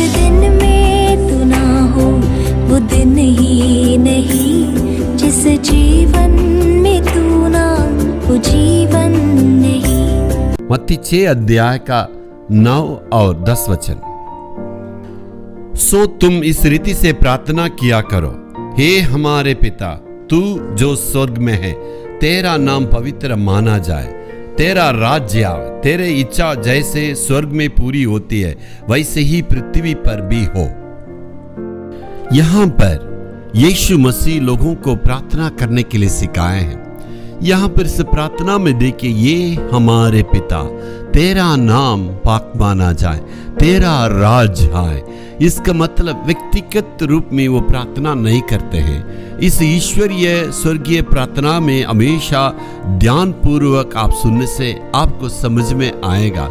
दिन में तू ना हो वो दिन ही नहीं, जिस जीवन में तू ना वो जीवन नहीं। मत्ती 6 अध्याय का 9 और 10 वचन। सो तुम इस रीति से प्रार्थना किया करो, हे हमारे पिता तू जो स्वर्ग में है, तेरा नाम पवित्र माना जाए, तेरा राज्य आवे, तेरे इच्छा जैसे स्वर्ग में पूरी होती है वैसे ही पृथ्वी पर भी हो। यहाँ पर यीशु मसीह लोगों को प्रार्थना करने के लिए सिखाए हैं। यहाँ पर इस प्रार्थना में देखिए, ये हमारे पिता तेरा नाम पाक माना जाए, तेरा राज आए। इसका मतलब व्यक्तिगत रूप में वो प्रार्थना नहीं करते हैं। इस ईश्वरीय स्वर्गीय प्रार्थना में हमेशा ध्यान पूर्वक आप सुनने से आपको समझ में आएगा।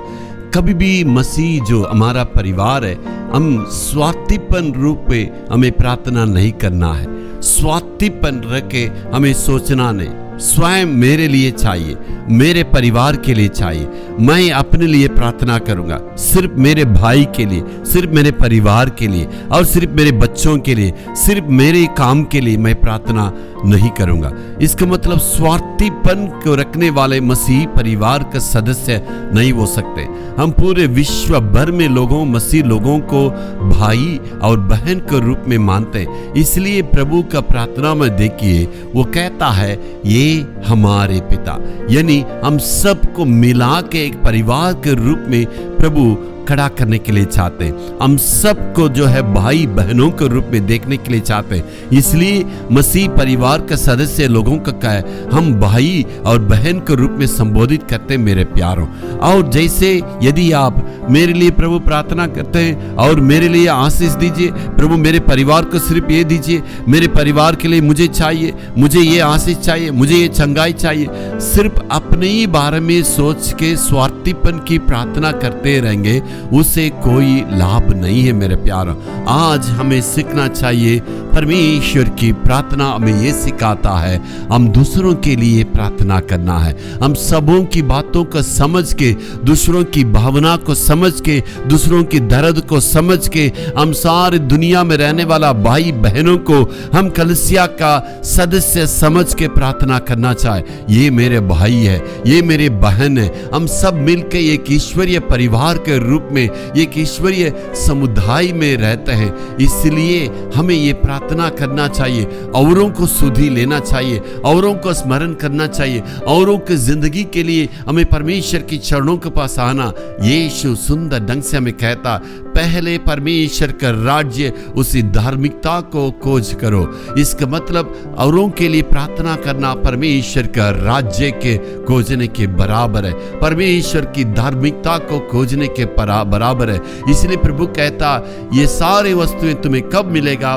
कभी भी मसीह जो हमारा परिवार है, हम स्वार्थीपन रूप में हमें प्रार्थना नहीं करना है। स्वार्थीपन रख के हमें सोचना नहीं, स्वयं मेरे लिए चाहिए, मेरे परिवार के लिए चाहिए, मैं अपने लिए प्रार्थना करूंगा, सिर्फ मेरे भाई के लिए, सिर्फ मेरे परिवार के लिए और सिर्फ मेरे बच्चों के लिए, सिर्फ मेरे काम के लिए मैं प्रार्थना नहीं करूंगा। इसका मतलब स्वार्थीपन को रखने वाले मसीह परिवार का सदस्य नहीं हो सकते। हम पूरे विश्व भर में मसीह लोगों को भाई और बहन के रूप में मानते हैं। इसलिए प्रभु का प्रार्थना में देखिए, वो कहता है ये हमारे पिता, यानी हम सबको मिला के एक परिवार के रूप में प्रभु खड़ा करने के लिए चाहते हैं। हम सबको जो है भाई बहनों के रूप में देखने के लिए चाहते हैं। इसलिए मसीह परिवार का सदस्य लोगों का कहे, हम भाई और बहन के रूप में संबोधित करते हैं मेरे प्यारों। और जैसे यदि आप मेरे लिए प्रभु प्रार्थना करते हैं और मेरे लिए आशीष दीजिए, प्रभु मेरे परिवार को सिर्फ ये दीजिए, मेरे परिवार के लिए मुझे चाहिए, मुझे ये आशीष चाहिए, मुझे ये चंगाई चाहिए, सिर्फ अपने ही बारे में सोच के स्वार्थीपन की प्रार्थना करते रहेंगे, उससे कोई लाभ नहीं है मेरे प्यारों। आज हमें सीखना चाहिए, परमेश्वर की प्रार्थना हमें ये सिखाता है हम दूसरों के लिए प्रार्थना करना है। हम सबों की बातों को समझ के, दूसरों की भावना को समझ के, दूसरों की दर्द को समझ के, हम सारी दुनिया में रहने वाला भाई बहनों को हम कलीसिया का सदस्य समझ के प्रार्थना करना चाहे। ये मेरे भाई है, ये मेरे बहन है, हम सब मिलकर एक ईश्वरीय परिवार के रूप में, एक ईश्वरीय समुदाय में रहते हैं। इसलिए हमें ये प्रार्थना करना चाहिए, औरों को सुधि लेना चाहिए, औरों को स्मरण करना चाहिए, औरों की जिंदगी के लिए हमें परमेश्वर की चरणों के पास आना। यीशु सुंदर ढंग से हमें कहता, पहले परमेश्वर का राज्य उसी धार्मिकता को खोज करो। इसका मतलब औरों के लिए प्रार्थना करना परमेश्वर का राज्य के खोजने के बराबर है, परमेश्वर की धार्मिकता को खोजने के बराबर है। इसलिए प्रभु कहता, ये सारी वस्तुएं तुम्हें कब मिलेगा?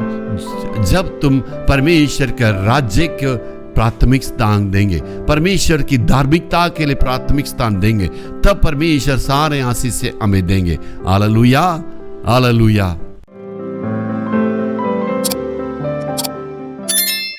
जब तुम परमेश्वर का राज्य को प्राथमिक स्थान देंगे, परमेश्वर की धार्मिकता के लिए प्राथमिक स्थान देंगे, तब परमेश्वर सारे आशीष से हमें देंगे। Hallelujah, hallelujah.